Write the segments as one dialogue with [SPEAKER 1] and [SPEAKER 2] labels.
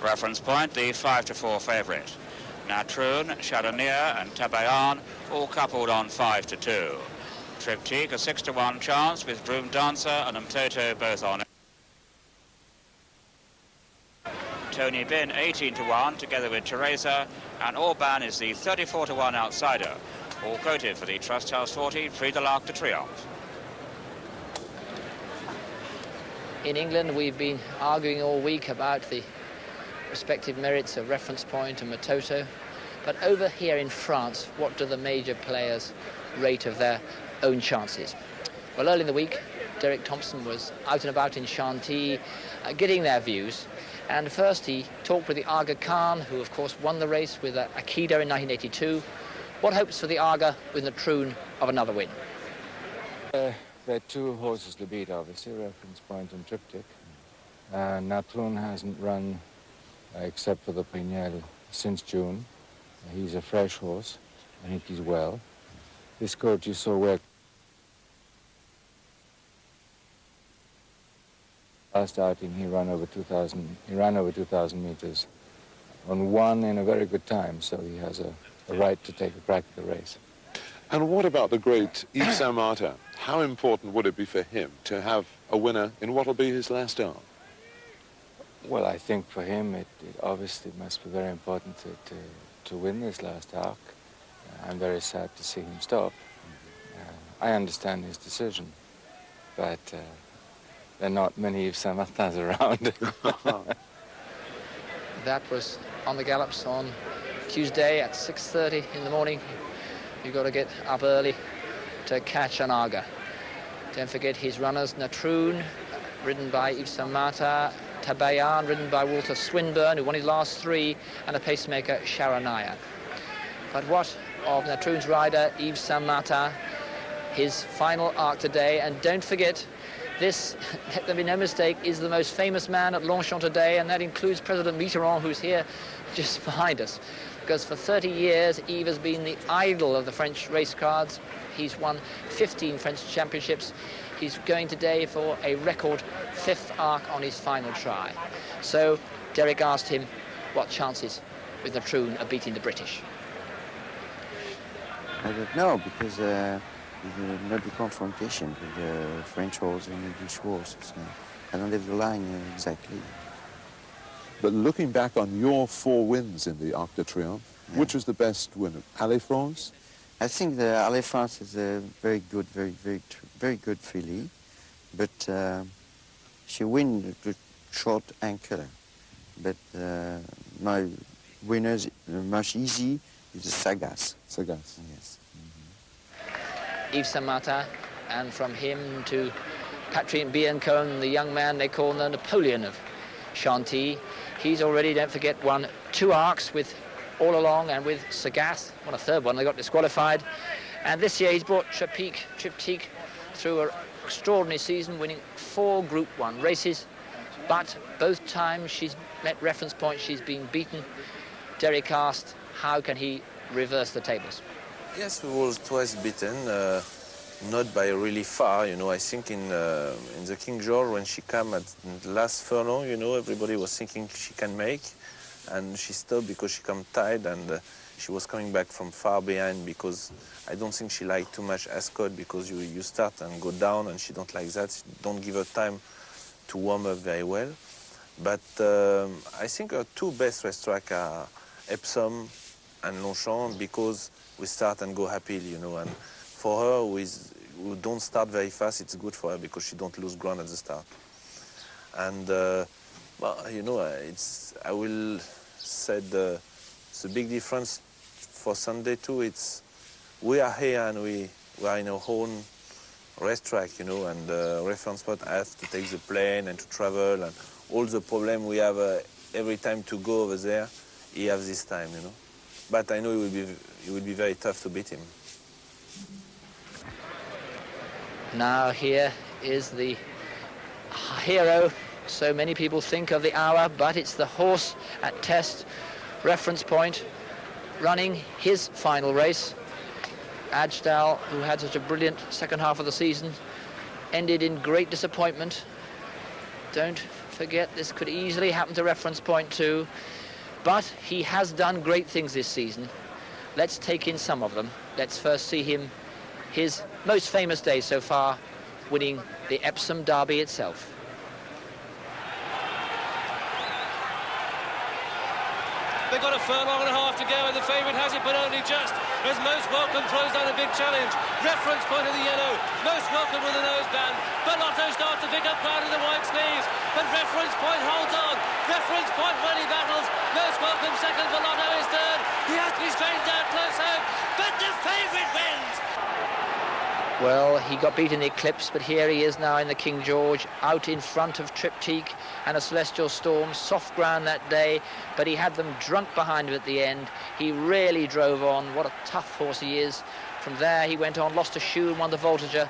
[SPEAKER 1] Reference point, the 5-4 favourite. Natroon, Chardonnay and Tabayan all coupled on 5-2. Triptyque a 6-1 chance with Brough Dancer and Mtoto both on it. Tony Bin 18-1 together with Teresa, and Orban is the 34-1 outsider, all quoted for the Trust House 40 Prix de l'Arc de Triomphe.
[SPEAKER 2] In England, we've been arguing all week about the respective merits of Reference Point and Matoto, but over here in France, what do the major players rate of their own chances? Well, early in the week, Derek Thompson was out and about in Chantilly, getting their views. And first he talked with the Aga Khan, who of course won the race with Akida in 1982. What hopes for the Aga with Natroon of another win?
[SPEAKER 3] There are two horses to beat, obviously, Reference Point and Triptych. Natroon hasn't run, except for the Pinel, since June. He's a fresh horse. I think he's well. This coach is so well. Last outing, he ran over 2,000 meters on one in a very good time, so he has a right to take a crack at the race.
[SPEAKER 4] And what about the great Yves Saint Martin? How important would it be for him to have a winner in what will be his last start?
[SPEAKER 3] Well, I think for him, it obviously must be very important to win this last arc. I'm very sad to see him stop. I understand his decision, but there are not many Yves Saint Martins around.
[SPEAKER 2] That was on the gallops on Tuesday at 6:30 in the morning. You've got to get up early to catch an Aga. Don't forget his runners, Natroon, ridden by Yves Saint Martin, Tabayan, ridden by Walter Swinburne, who won his last three, and a pacemaker, Sharanaya. But what of Natroon's rider, Yves Saint Martin, his final arc today? And don't forget, this, let there be no mistake, is the most famous man at Longchamp today, and that includes President Mitterrand, who's here just behind us. Because for 30 years, Yves has been the idol of the French race cards. He's won 15 French championships. He's going today for a record 5th arc on his final try. So Derek asked him what chances with Natroon of beating the British.
[SPEAKER 5] I don't know, because not the confrontation with the French horse and English horse. So I don't have the line exactly.
[SPEAKER 4] But looking back on your 4 wins in the Arc de Triomphe, which was the best winner? Allée France?
[SPEAKER 5] I think the Allée France is a very good, very good filly, but she wins with short ankle. But my winners much easy is the Sagas.
[SPEAKER 4] Sagas.
[SPEAKER 5] Yes.
[SPEAKER 2] Yves Saint Martin, and from him to Patrick Biancone, the young man they call the Napoleon of Chantilly. He's already, don't forget, won 2 arcs with All Along and with Sagas, won a 3rd one, they got disqualified. And this year he's brought Triptyque through an extraordinary season, winning 4 Group 1 races, but both times she's met Reference Point, she's been beaten. Derek asked, how can he reverse the tables?
[SPEAKER 6] Yes, we were twice beaten, not by really far, you know. I think in the King George, when she came at the last furlong, you know, everybody was thinking she can make, and she stopped because she came tired, and she was coming back from far behind, because I don't think she liked too much Ascot, because you start and go down, and she don't like that. She don't give her time to warm up very well. But I think her 2 best racetracks are Epsom and Longchamp, because we start and go happily, you know. And for her, who don't start very fast, it's good for her because she don't lose ground at the start. And well, you know, I will say the big difference for Sunday too. It's we are here and we are in our own racetrack, you know, and Reference Point has to take the plane and to travel, and all the problem we have every time to go over there, he has this time, you know. But I know it will be very tough to beat him.
[SPEAKER 2] Now here is the hero, so many people think of the hour, but it's the horse at test, Reference Point, running his final race. Ajdal, who had such a brilliant second half of the season, ended in great disappointment. Don't forget, this could easily happen to reference point 2. But he has done great things this season. Let's take in some of them. Let's first see him, his most famous day so far, winning the Epsom Derby itself.
[SPEAKER 7] They've got a furlong and a half to go, and the favourite has it, but only just, as Most Welcome throws down a big challenge. Reference point of the yellow, Most Welcome with a noseband. Bellotto starts to pick up ground in the white sleeves, but Reference point holds on. Reference point really battles. Most Welcome second, Bellotto is third. He has to be straightened down close home, but the favourite wins.
[SPEAKER 2] Well, he got beat in the Eclipse, but here he is now in the King George, out in front of Triptyque and a Celestial Storm. Soft ground that day, but he had them drunk behind him at the end. He really drove on. What a tough horse he is. From there, he went on, lost a shoe and won the Voltiger,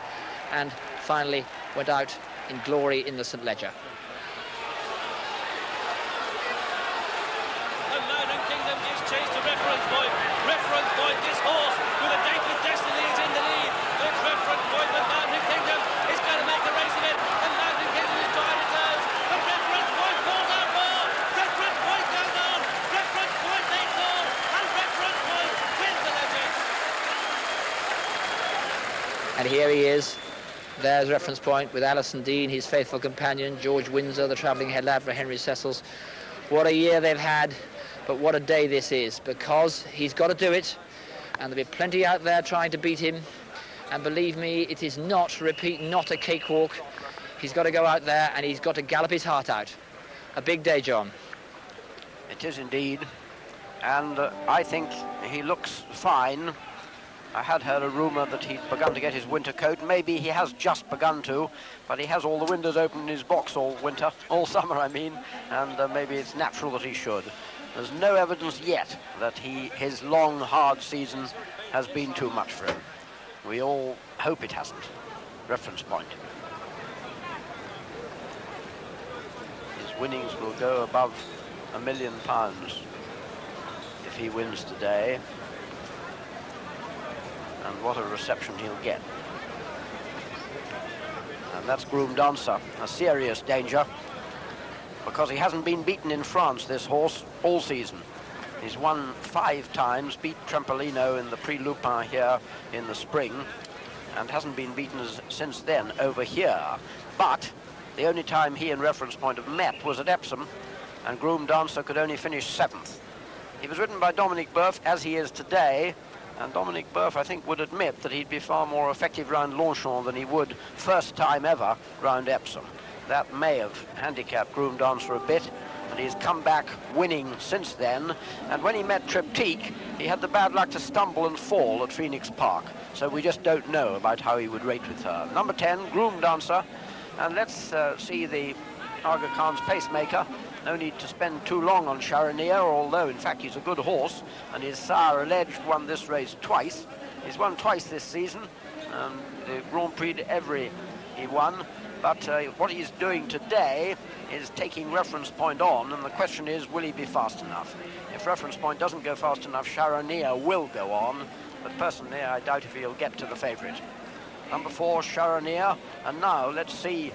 [SPEAKER 2] and finally went out in glory in the St. Leger.
[SPEAKER 7] And Mountain Kingdom gives chase to Reference Point. Reference Point, this horse with a date with destiny is in the lead. It's Reference Point, but Mountain Kingdom is going to make a race of it. And Mountain Kingdom is trying its own. But Reference Point falls out more. Reference Point goes on. Reference Point makes all. And Reference Point wins the legend.
[SPEAKER 2] And here he is. There's Reference Point with Alison Dean, his faithful companion, George Windsor, the travelling head lad for Henry Cecil's. What a year they've had, but what a day this is, because he's got to do it, and there'll be plenty out there trying to beat him. And believe me, it is not, repeat, not a cakewalk. He's got to go out there and he's got to gallop his heart out. A big day, John.
[SPEAKER 8] It is indeed, and I think he looks fine. I had heard a rumour that he'd begun to get his winter coat. Maybe he has just begun to, but he has all the windows open in his box all winter, all summer I mean, and maybe it's natural that he should. There's no evidence yet that his long, hard season has been too much for him. We all hope it hasn't. Reference Point. His winnings will go above £1 million if he wins today. And what a reception he'll get. And that's Groom Dancer, a serious danger, because he hasn't been beaten in France, this horse, all season. He's won 5 times, beat Trempelino in the Prix Lupin here in the spring, and hasn't been beaten since then over here. But the only time he and Reference Point have met was at Epsom, and Groom Dancer could only finish 7th. He was ridden by Dominique Boeuf, as he is today, and Dominique Boeuf, I think, would admit that he'd be far more effective round Longchamp than he would first time ever round Epsom. That may have handicapped Groom Dancer a bit, and he's come back winning since then. And when he met Triptyque, he had the bad luck to stumble and fall at Phoenix Park. So we just don't know about how he would rate with her. Number 10, Groom Dancer. And let's see the Aga Khan's pacemaker. No need to spend too long on Charonier, although in fact he's a good horse, and his sire alleged won this race twice. He's won twice this season, the Grand Prix d'Evry he won, but what he's doing today is taking Reference Point on, and the question is, will he be fast enough? If Reference Point doesn't go fast enough, Charonier will go on, but personally I doubt if he'll get to the favourite. Number 4, Charonier, and now let's see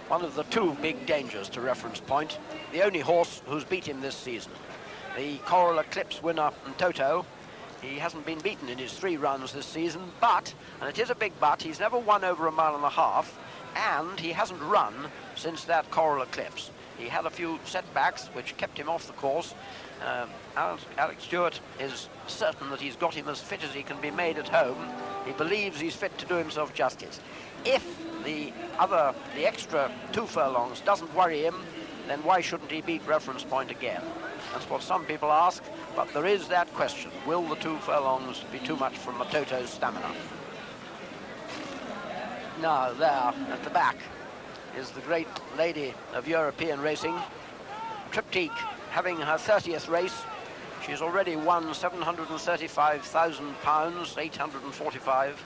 [SPEAKER 8] one of the 2 big dangers to Reference Point, the only horse who's beat him this season. The Coral Eclipse winner, Toto. He hasn't been beaten in his 3 runs this season, but, and it is a big but, he's never won over 1.5 miles, and he hasn't run since that Coral Eclipse. He had a few setbacks which kept him off the course. Alex Stewart is certain that he's got him as fit as he can be made at home. He believes he's fit to do himself justice. If the extra 2 furlongs doesn't worry him, then why shouldn't he beat Reference Point again? That's what some people ask, but there is that question. Will the 2 furlongs be too much for Matoto's stamina? Now, there, at the back, is the great lady of European racing, Triptyque, having her 30th race. She's already won £735,000, 845.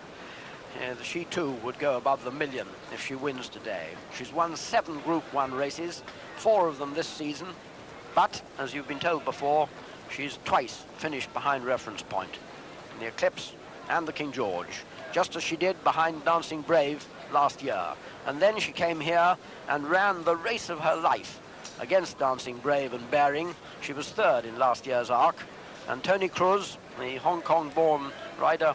[SPEAKER 8] She too would go above the million if she wins today. She's won 7 Group 1 races, 4 of them this season, but as you've been told before, she's twice finished behind Reference Point, in the Eclipse and the King George, just as she did behind Dancing Brave last year. And then she came here and ran the race of her life against Dancing Brave and Bearing. She was third in last year's Arc. And Tony Cruz, the Hong Kong-born rider,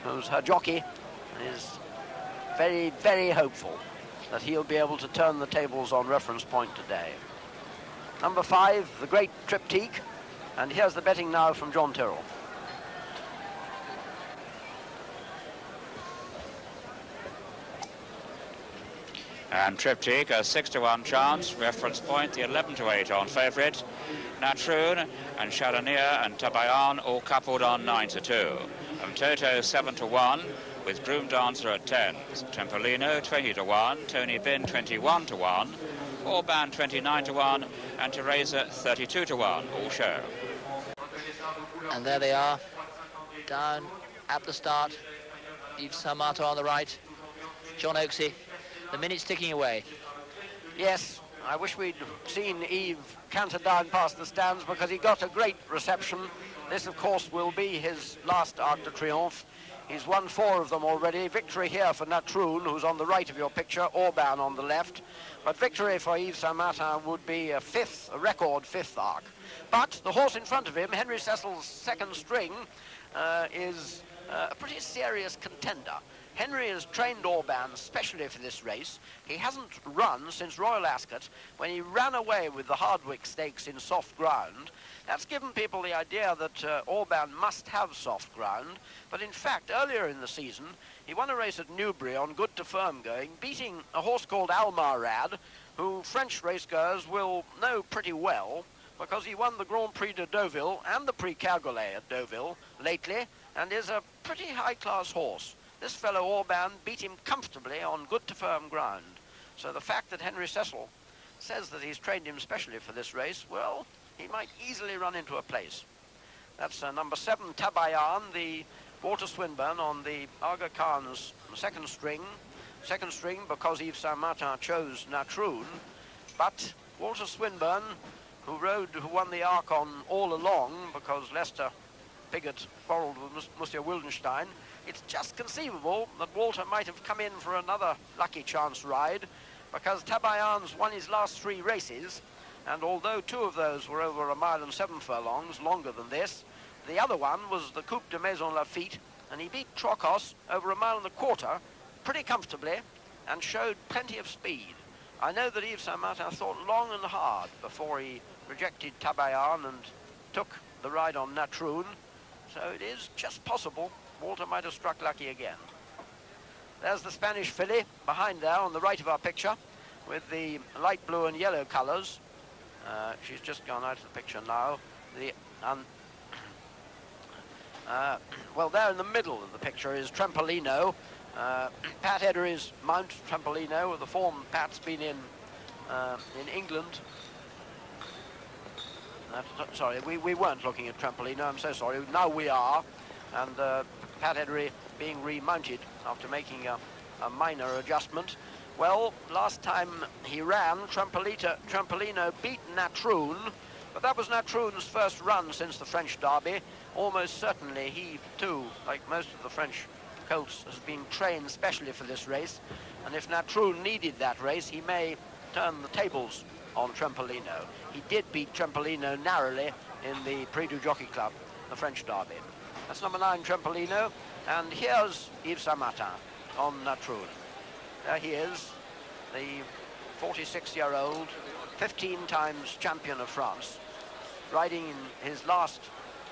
[SPEAKER 8] who's her jockey, is very, very hopeful that he'll be able to turn the tables on Reference Point today. Number 5, the Great Triptyque. And here's the betting now from John Tyrrell.
[SPEAKER 1] And Triptyque, a 6-1 chance. Reference Point, the 11-8 on favourite. Natroon and Chardonnay and Tabayan all coupled on 9-2. And Toto 7-1 with Groom Dancer at 10. Trempelino 20-1, Tony Bin 21-1, Orban 29-1, and Teresa 32-1. All show.
[SPEAKER 2] And there they are, down at the start. Yves Saint-Martin on the right, John Oaksey. The minute's ticking away.
[SPEAKER 8] Yes, I wish we'd seen Yves canter down past the stands because he got a great reception. This, of course, will be his last Arc de Triomphe. He's won 4 of them already. Victory here for Natroon, who's on the right of your picture, Orban on the left. But victory for Yves Saint-Martin would be a record 5th Arc. But the horse in front of him, Henry Cecil's second string, is a pretty serious contender. Henry has trained Orban specially for this race. He hasn't run since Royal Ascot, when he ran away with the Hardwick Stakes in soft ground. That's given people the idea that Orban must have soft ground, but in fact, earlier in the season, he won a race at Newbury on good to firm going, beating a horse called Almarad, who French racegoers will know pretty well, because he won the Grand Prix de Deauville and the Prix Cargolet at Deauville lately, and is a pretty high-class horse. This fellow Orban beat him comfortably on good to firm ground. So the fact that Henry Cecil says that he's trained him specially for this race, well, he might easily run into a place. That's number 7, Tabayan, the Walter Swinburne on the Aga Khan's second string. Second string because Yves Saint-Martin chose Natroon. But Walter Swinburne, who won the Arc on All Along because Lester Piggott quarrelled with Monsieur Wildenstein, it's just conceivable that Walter might have come in for another lucky chance ride, because Tabayan's won his last 3 races, and although 2 of those were over 1 mile and 7 furlongs, longer than this, the other one was the Coupe de Maison Lafitte, and he beat Trocos over 1 mile and a quarter pretty comfortably and showed plenty of speed. I know that Yves Saint-Martin thought long and hard before he rejected Tabayan and took the ride on Natroon, so it is just possible Walter might have struck lucky again. There's the Spanish filly behind there on the right of our picture with the light blue and yellow colours. She's just gone out of the picture now. Well, there in the middle of the picture is Trempolino, Pat Edery's mount, Trempolino, the form Pat's been in England. Sorry, we weren't looking at Trempolino, I'm so sorry. Now we are. And Pat Edery being remounted after making a minor adjustment. Well, last time he ran, Trempolino beat Natroon, but that was Natroon's first run since the French Derby. Almost certainly he, too, like most of the French colts, has been trained specially for this race. And if Natroon needed that race, he may turn the tables on Trempolino. He did beat Trempolino narrowly in the Prix du Jockey Club, the French Derby. That's number 9, Trempolino, and here's Yves Saint-Martin on Natroon. There he is, the 46-year-old, 15 times champion of France, riding in his last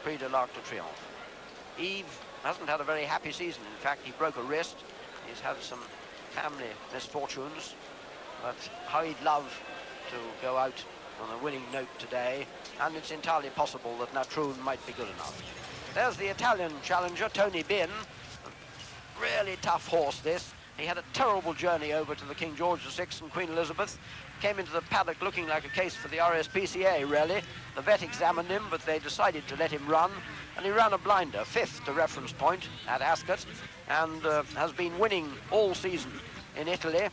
[SPEAKER 8] Prix de l'Arc de Triomphe. Yves hasn't had a very happy season. In fact, he broke a wrist. He's had some family misfortunes, but how he'd love to go out on a winning note today, and it's entirely possible that Natroon might be good enough. There's the Italian challenger, Tony Bin. Really tough horse, this. He had a terrible journey over to the King George VI and Queen Elizabeth. Came into the paddock looking like a case for the RSPCA, really. The vet examined him, but they decided to let him run. And he ran a blinder, 5th to Reference Point at Ascot, and has been winning all season in Italy.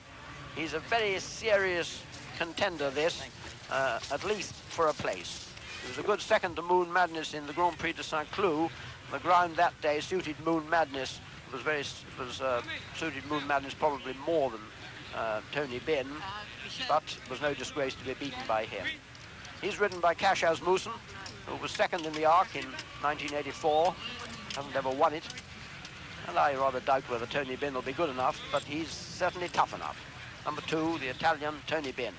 [SPEAKER 8] He's a very serious contender, this, at least for a place. He was a good second to Moon Madness in the Grand Prix de Saint-Cloud. The ground that day suited Moon Madness. Suited Moon Madness probably more than Tony Benn, but it was no disgrace to be beaten by him. He's ridden by Cash Asmussen, who was second in the Arc in 1984, hasn't ever won it. And I rather doubt whether Tony Benn will be good enough, but he's certainly tough enough. Number 2, the Italian Tony Benn.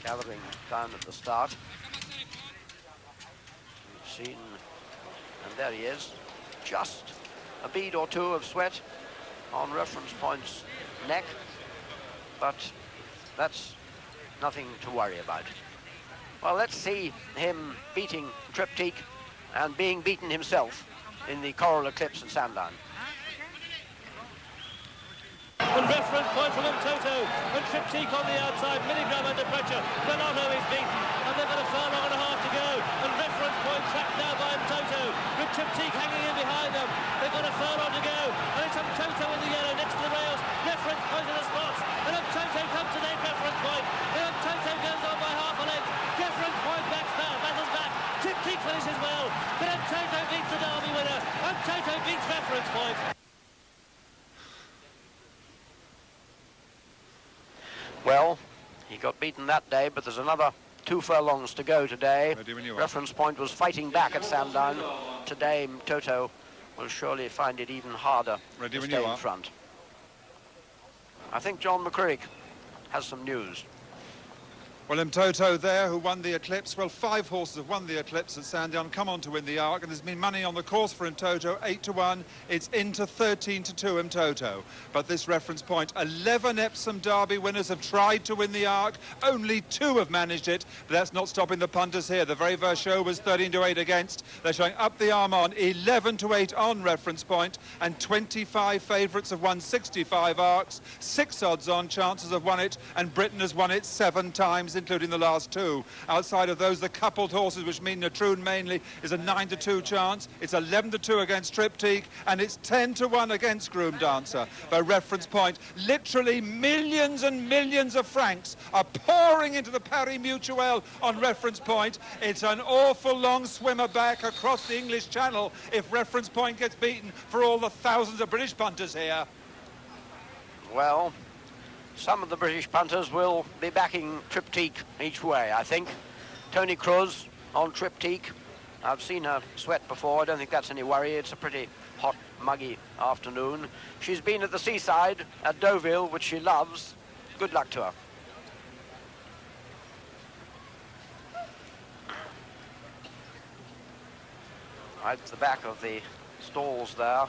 [SPEAKER 8] Gathering down at the start. We've seen, and there he is, just a bead or two of sweat on Reference Point's neck, but that's nothing to worry about. Well, let's see him beating Triptyque and being beaten himself in the Coral Eclipse at Sandown.
[SPEAKER 7] And Reference Point from Toto, and Triptyque on the outside, Milligram under pressure. Bellotto is beaten, and they've got a furlong and a half to go. And Reference Point tracked now by Toto, with Triptyque hanging in behind them. They've got a furlong to go, and it's Toto in the yellow next to the rails. Reference Point in the spots, and Toto comes to take Reference Point. And Toto goes on by half a length. Reference Point battles back. Triptyque finishes well, but Toto beats the Derby winner. And Toto beats Reference Point.
[SPEAKER 8] Well, he got beaten that day, but there's another 2 furlongs to go today. Reference Point was fighting back at Sandown. Today, Toto will surely find it even harder to stay in front. I think John McCrick has some news.
[SPEAKER 9] Well, Toto there, who won the Eclipse. Well, 5 horses have won the Eclipse at Sandown, come on to win the Arc, and there's been money on the course for Toto, 8-1. It's into 13-2 Toto. But this Reference Point, 11 Epsom Derby winners have tried to win the Arc. Only 2 have managed it, but that's not stopping the punters here. The very first show was 13-8 against. They're showing up the arm on 11-8 on Reference Point, and 25 favourites have won 65 Arcs. 6 odds on chances have won it, and Britain has won it 7 times, including the last 2. Outside of those, the coupled horses, which mean Natroon mainly, is a 9-2 chance. It's 11-2 against Triptyque, and it's 10-1 against Groom Dancer. By Reference Point, literally millions and millions of francs are pouring into the Paris Mutuelle on Reference Point. It's an awful long swimmer back across the English Channel if Reference Point gets beaten for all the thousands of British punters here.
[SPEAKER 8] Well, some of the British punters will be backing Triptyque each way, I think. Tony Cruz on Triptyque. I've seen her sweat before. I don't think that's any worry. It's a pretty hot, muggy afternoon. She's been at the seaside at Deauville, which she loves. Good luck to her. Right at the back of the stalls there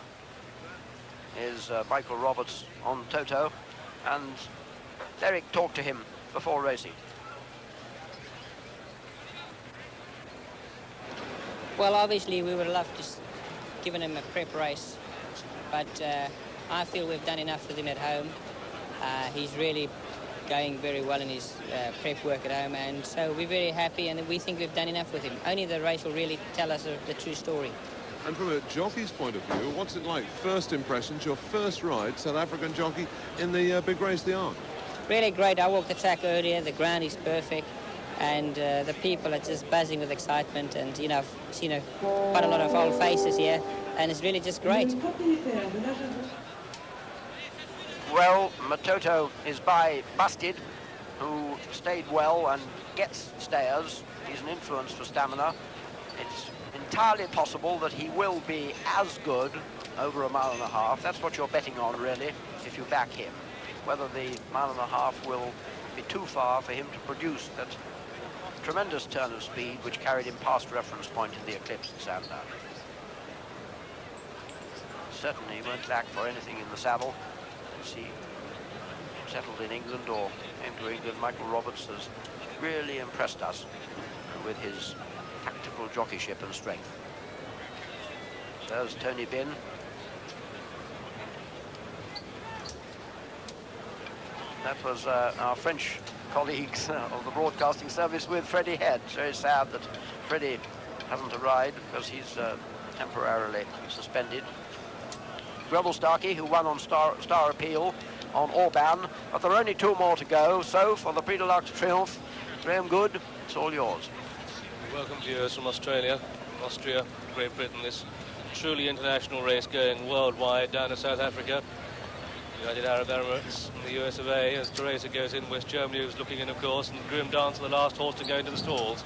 [SPEAKER 8] is Michael Roberts on Toto, and Derek talked to him before racing.
[SPEAKER 10] Well, obviously we would love to given him a prep race, but I feel we've done enough with him at home. He's really going very well in his prep work at home, and so we're very happy, and we think we've done enough with him. Only the race will really tell us the true story.
[SPEAKER 4] And from a jockey's point of view, what's it like? First impressions, your first ride, South African jockey, in the big race, the Arc?
[SPEAKER 10] Really great. I walked the track earlier. The ground is perfect, and the people are just buzzing with excitement. And you know, I've seen quite a lot of old faces here, and it's really just great.
[SPEAKER 8] Well, Matoto is by Busted, who stayed well and gets stayers. He's an influence for stamina. It's entirely possible that he will be as good over a mile and a half. That's what you're betting on, really, if you back him. Whether the mile and a half will be too far for him to produce that tremendous turn of speed which carried him past Reference Point in the Eclipse at Sandown. Certainly he won't lack for anything in the saddle. As he settled in England or came to England, Michael Roberts has really impressed us with his tactical jockeyship and strength. So there's Tony Benn. That was our French colleagues of the broadcasting service with Freddie Head. It's very sad that Freddie hasn't arrived because he's temporarily suspended. Rebel Starkey, who won on Star Appeal on Orban, but there are only 2 more to go. So for the Prix de l'Arc Triomphe, Graham Good, it's all yours.
[SPEAKER 7] Welcome viewers from Australia, Austria, Great Britain. This truly international race going worldwide down to South Africa. United Arab Emirates and the US of A, as Teresa goes in. West Germany was looking in, of course, and Groom Dancer, the last horse to go into the stalls.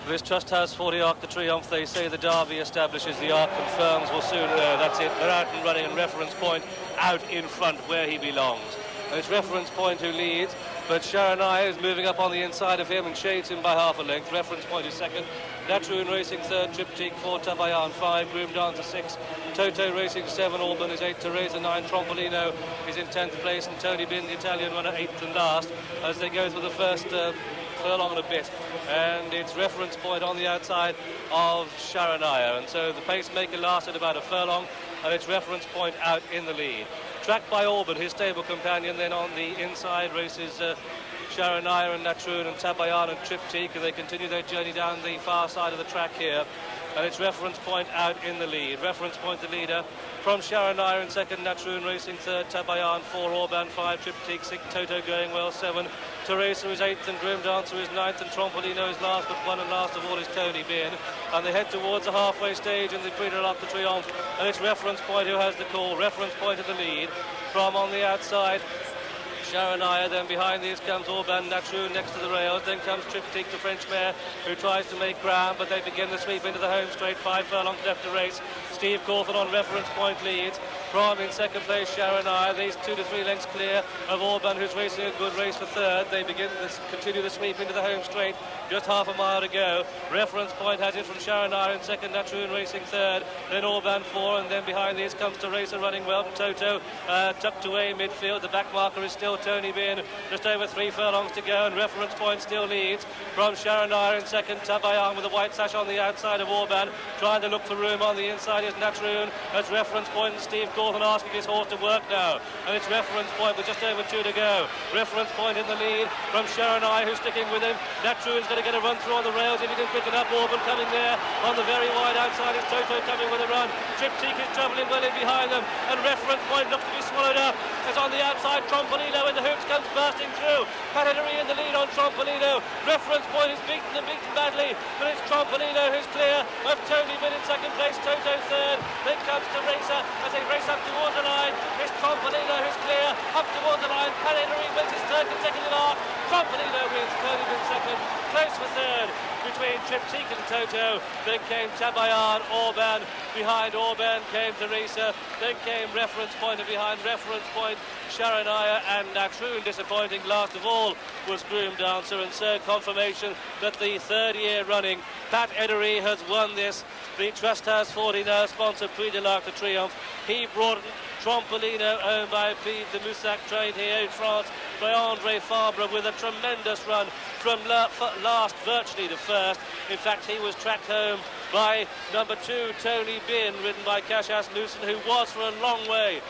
[SPEAKER 7] This Trust House 40 Arc the Triomphe. They say the Derby establishes, the Arc confirms. We'll soon know. That's it. They're out and running, and Reference Point out in front where he belongs. And it's Reference Point who leads, but Sharanai is moving up on the inside of him and shades him by half a length. Reference Point is second. Natroon racing third, Triptyque 4, Tabayan 5, Groom Dancer 6, Toto racing 7, Alban is 8, Teresa 9, Trompolino is in 10th place, and Tony Bin, the Italian runner, 8th and last, as they go through the first furlong and a bit. And it's Reference Point on the outside of Sharanaya, and so the pacemaker lasted about a furlong, and it's Reference Point out in the lead. Tracked by Alban, his stable companion. Then on the inside races Sharanaya and Natroon and Tabayan and Triptyque, and they continue their journey down the far side of the track here. And it's Reference Point out in the lead. Reference Point the leader. From Sharanaya in second, Natroon racing third, Tabayan 4, Orban 5, Triptyque 6, Toto going well 7, Teresa is 8th and Groom Dancer is 9th, and Trompolino is last, but one and last of all is Tony Bin. And they head towards the halfway stage in the Prix de l'Arc de Triomphe, and it's Reference Point who has the call. Reference Point in the lead. From on the outside, Sharanaya, then behind these comes Orban Natroon next to the rails, then comes Triptyque, the French mare, who tries to make ground, but they begin the sweep into the home straight, 5 furlongs left to race. Steve Cawthon on Reference Point leads. From in second place Sharanaya, these 2 to 3 lengths clear of Orban, who's racing a good race for third. They continue the sweep into the home straight, just half a mile to go. Reference Point has it from Sharanaya in second, Natroon racing third, then Orban 4, and then behind these comes Teresa running well from Toto, tucked away midfield. The back marker is still Tony Bin, just over 3 furlongs to go, and Reference Point still leads. From Sharanaya in second, Tabayan with a white sash on the outside of Orban, trying to look for room on the inside is Natroon, as Reference Point and Steve Cawthon asking his horse to work now, and it's Reference Point with just over 2 to go. Reference Point in the lead from Sharanaya, who's sticking with him. Natroon's going to get a run through on the rails if he can pick it up. Orban coming there on the very wide outside is Toto coming with a run. Triptyque is travelling well in behind them, and Reference Point looks to be swallowed up. As on the outside, Trompolino in the hoops comes bursting through. Pat Henry in the lead on Trompolino. Reference Point is beaten and beaten badly, but it's Trompolino who's clear of Tony Bin in second place, Toto third. Then comes Teresa as they race up towards the line. It's Trompolino who's clear up towards the line. Pat Henry wins his third consecutive arc. Trompolino wins, Tony Bin second. Close for third between Triptyque and Toto. Then came Tabayan, Orban. Behind Orban came Teresa. Then came Reference Point, and behind Reference Point, Sharanaya and Natroon. Disappointing last of all was Groom Dancer, and so confirmation that the third year running Pat Edery has won this. The Trust House 40 now sponsor Prix de l'Arc de Triomphe. He brought Trompolino, owned by P. de Moussac, trained here in France by André Fabre, with a tremendous run from last virtually to first. In fact, he was tracked home by number 2, Tony Bin, ridden by Cassius Lucen, who was for a long way,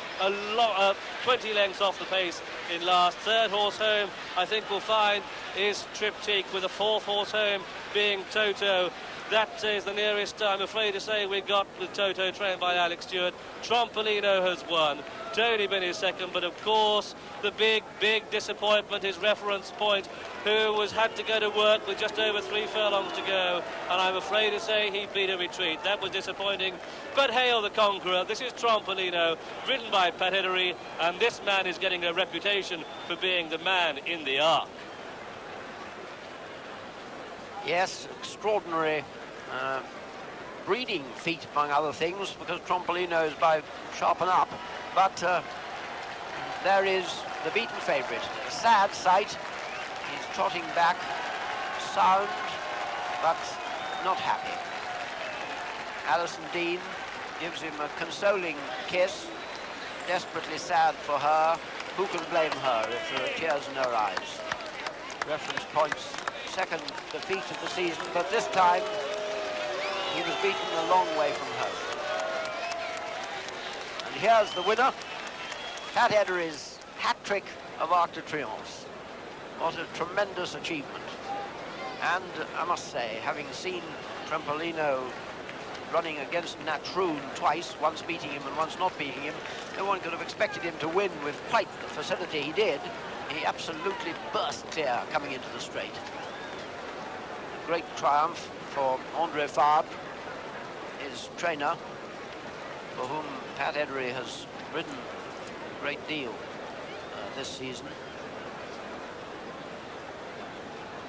[SPEAKER 7] 20 lengths off the pace in last. Third horse home, I think we'll find, is Triptyque, with a 4th horse home being Toto. That is the nearest, I'm afraid to say, we got with Toto, trained by Alex Stewart. Trompolino has won. Tony Bin is second, but of course the big disappointment is Reference Point, who had to go to work with just over 3 furlongs to go, and I'm afraid to say he beat a retreat. That was disappointing, but hail the conqueror. This is Trompolino, ridden by Pat Edery, and this man is getting a reputation for being the man in the arc.
[SPEAKER 8] Yes, extraordinary breeding feat, among other things, because Trompolino is by sharpen up. But there is the beaten favourite. A sad sight. He's trotting back, sound, but not happy. Alison Dean gives him a consoling kiss. Desperately sad for her. Who can blame her if there are tears in her eyes? Reference Point's second defeat of the season, but this time he was beaten a long way from home. And here's the winner, Pat Edery's hat-trick of Arc de Triomphe. What a tremendous achievement. And I must say, having seen Trempolino running against Natroon twice, once beating him and once not beating him, no one could have expected him to win with quite the facility he did. He absolutely burst clear coming into the straight. Great triumph for André Fabre, his trainer, for whom Pat Eddery has ridden a great deal this season.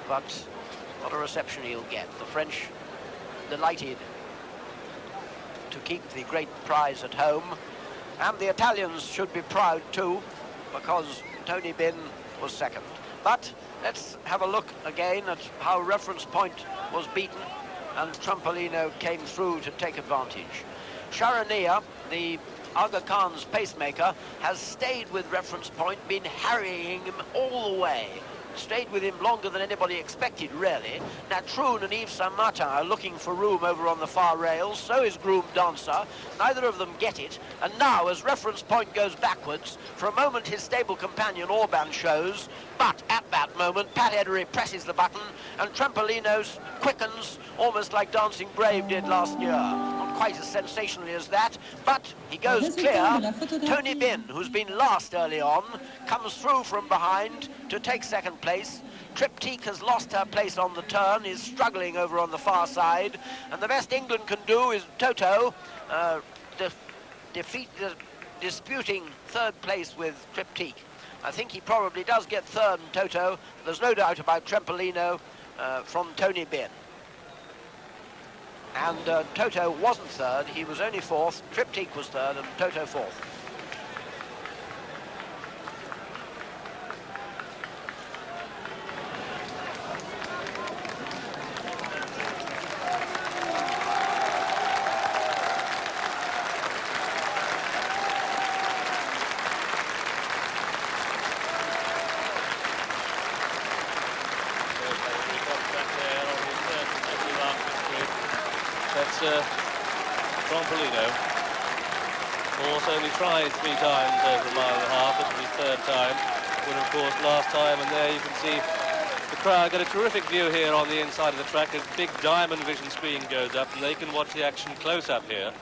[SPEAKER 8] But what a reception he'll get. The French delighted to keep the great prize at home, and the Italians should be proud too, because Tony Bin was second. But let's have a look again at how Reference Point was beaten and Trampolino came through to take advantage. Charania, the Aga Khan's pacemaker, has stayed with Reference Point, been harrying him all the way. Stayed with him longer than anybody expected, really. Natroon and Yves Saint Martin are looking for room over on the far rails. So is Groom Dancer. Neither of them get it. And now, as Reference Point goes backwards, for a moment his stable companion Orban shows. But at that moment, Pat Eddery presses the button, and Trempolino quickens, almost like Dancing Brave did last year. Not quite as sensationally as that, but he goes clear. Tony Bin, who's been last early on, comes through from behind to take second place. Triptyque has lost her place on the turn, is struggling over on the far side, and the best England can do is Toto disputing third place with Triptyque. I think he probably does get third in Toto. There's no doubt about Trempolino from Tony Bin. And Toto wasn't third, he was only fourth. Triptyque was third and Toto fourth.
[SPEAKER 7] Trampolino. Horse only tried 3 times over a mile and a half. This is his third time. But of course last time, and there you can see the crowd get a terrific view here on the inside of the track. A big diamond vision screen goes up and they can watch the action close up here.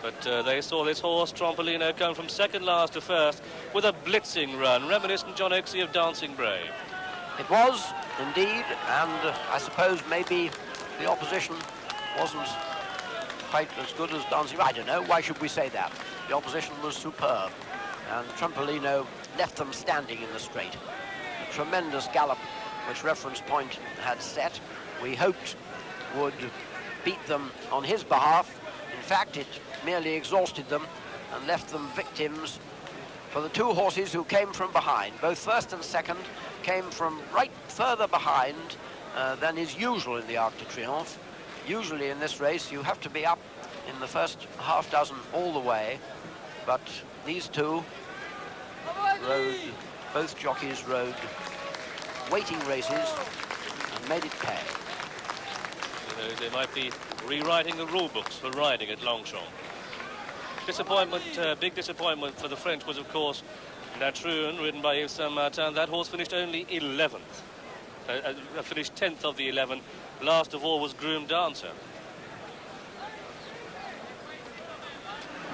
[SPEAKER 7] But they saw this horse, Trampolino, come from second last to first with a blitzing run, reminiscent, John Oaksey, of Dancing Brave.
[SPEAKER 8] It was, indeed, and I suppose maybe the opposition wasn't quite as good as Dancing. I don't know, why should we say that? The opposition was superb, and Trempolino left them standing in the straight. A tremendous gallop which Reference Point had set, we hoped would beat them on his behalf. In fact, it merely exhausted them and left them victims for the 2 horses who came from behind. Both first and second came from right further behind than is usual in the Arc de Triomphe. Usually in this race you have to be up in the first half dozen all the way, but these 2 rode, both jockeys rode waiting races and made it pay.
[SPEAKER 7] You know, they might be rewriting the rule books for riding at Longchamp. Disappointment, big disappointment for the French was of course Natroon, ridden by Yves Saint Martin. That horse finished only 11th, finished 10th of the 11. Last of all was Groom Dancer.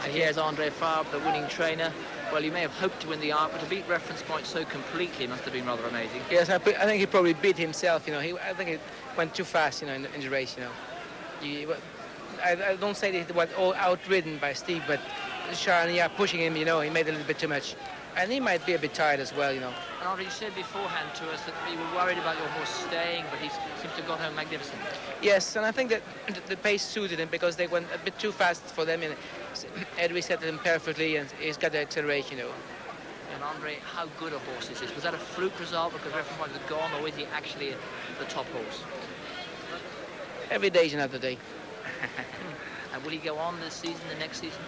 [SPEAKER 2] And here's Andre Fabre, the winning trainer. Well, you may have hoped to win the Arc, but to beat Reference Point so completely must have been rather amazing.
[SPEAKER 11] Yes, I think he probably beat himself, you know. I think it went too fast, you know, in the race, you know. I don't say that he was all outridden by Steve, but Charania pushing him, you know, he made a little bit too much. And he might be a bit tired as well, you know.
[SPEAKER 2] And Andre, you said beforehand to us that you were worried about your horse staying, but he seems to have got home magnificent.
[SPEAKER 11] Yes, and I think that the pace suited him because they went a bit too fast for them. And Edwy set them perfectly, and he's got the acceleration, you know.
[SPEAKER 2] And Andre, how good a horse is this? Was that a fluke result because Reference Point had gone, or is he actually the top horse?
[SPEAKER 11] Every day is another day.
[SPEAKER 2] And will he go on this season, the next season?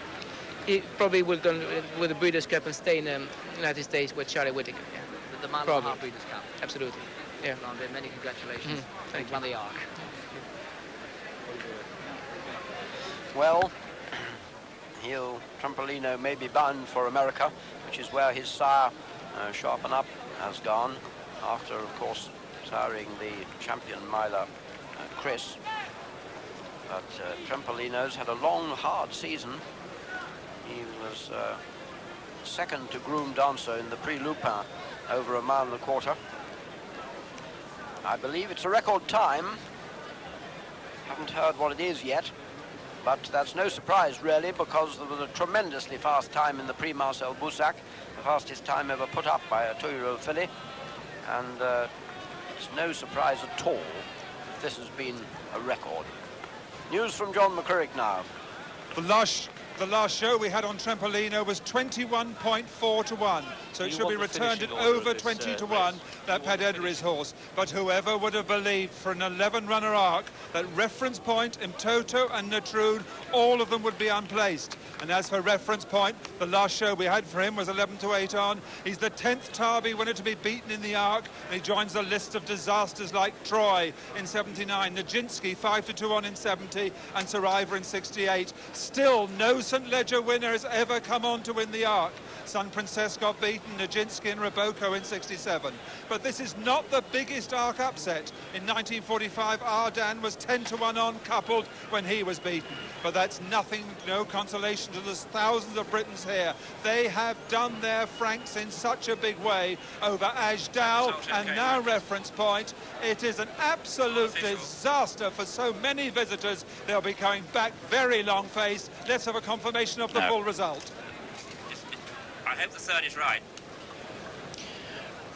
[SPEAKER 11] He probably will go with the Breeders' Cup and stay in the United States with Charlie Whittaker. Yeah.
[SPEAKER 2] The mile and a half Breeders' Cup.
[SPEAKER 11] Absolutely. Yeah.
[SPEAKER 2] Andre, many congratulations.
[SPEAKER 11] Thank you.
[SPEAKER 2] Won the Arc.
[SPEAKER 8] Well, Trampolino may be bound for America, which is where his sire, Sharpen Up, has gone, after, of course, siring the champion miler, Chris. But Trampolino's had a long, hard season. He was second to Groom Dancer in the Prix Lupin over a mile and a quarter. I believe it's a record time. Haven't heard what it is yet. But that's no surprise, really, because there was a tremendously fast time in the Prix Marcel Boussac, the fastest time ever put up by a 2-year-old filly. And it's no surprise at all if this has been a record. News from John McCurrick now.
[SPEAKER 9] The last show we had on Trempolino was 21.4 to 1, so it should be returned at over 20 to 1, that Padedri's horse. But whoever would have believed for an 11-runner arc that Reference Point, Imtoto and Natrune, all of them would be unplaced. And as for Reference Point, the last show we had for him was 11 to 8 on. He's the 10th Derby winner to be beaten in the arc, and he joins the list of disasters like Troy in 79, Nijinsky 5 to 2 on in 70, and Saraiva in 68. Still no St. Ledger winner has ever come on to win the arc. Sun Princess got beaten, Nijinsky and Raboko in 67. But this is not the biggest arc upset. In 1945, Ardan was 10 to 1 on coupled when he was beaten. But that's nothing, no consolation to the thousands of Britons here. They have done their Franks in such a big way over Ajdal and now Reference Point. It is an absolute disaster for so many visitors. They'll be coming back very long-faced. Let's have a confirmation of the full result.
[SPEAKER 1] I hope the third is right.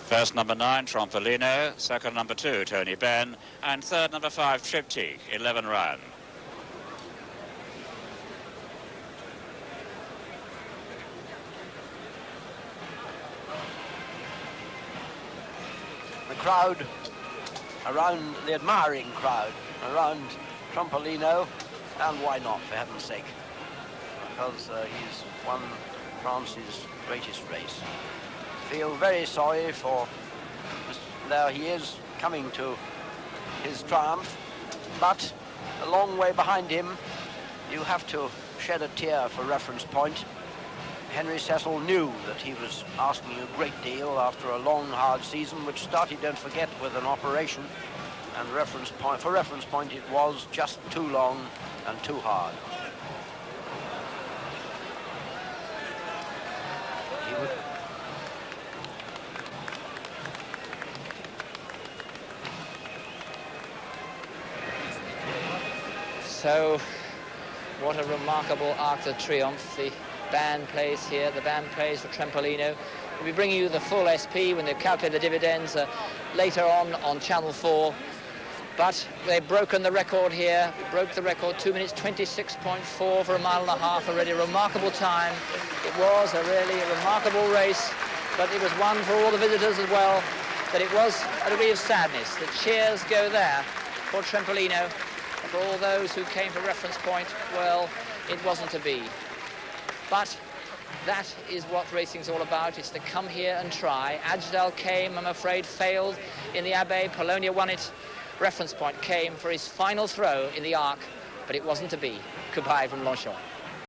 [SPEAKER 1] First number 9, Trampolino. Second number 2, Tony Benn. And third number 5, Triptych, 11 ran.
[SPEAKER 8] The crowd around, the admiring crowd around Trempolino, and why not, for heaven's sake, because he's won France's greatest race. Feel very sorry for, there he is coming to his triumph, but a long way behind him you have to shed a tear for Reference Point. Henry Cecil knew that he was asking a great deal after a long, hard season, which started, don't forget, with an operation. And for Reference Point, it was just too long and too hard. He would...
[SPEAKER 2] So, what a remarkable Arc de Triomphe. The band plays here, the band plays for Trempolino. We'll be bringing you the full SP when they calculate the dividends later on Channel 4. But they've broken the record here. We broke the record, 2 minutes 26.4 for a mile and a half, already a remarkable time. It was a really remarkable race, but it was one for all the visitors as well. But it was a degree of sadness. The cheers go there for Trempolino. For all those who came to Reference Point, well, it wasn't to be. But that is what racing's all about. It's to come here and try. Ajdal came, I'm afraid, failed in the Abbey. Polonia won it. Reference Point came for his final throw in the arc, but it wasn't to be. Goodbye from Longchamp.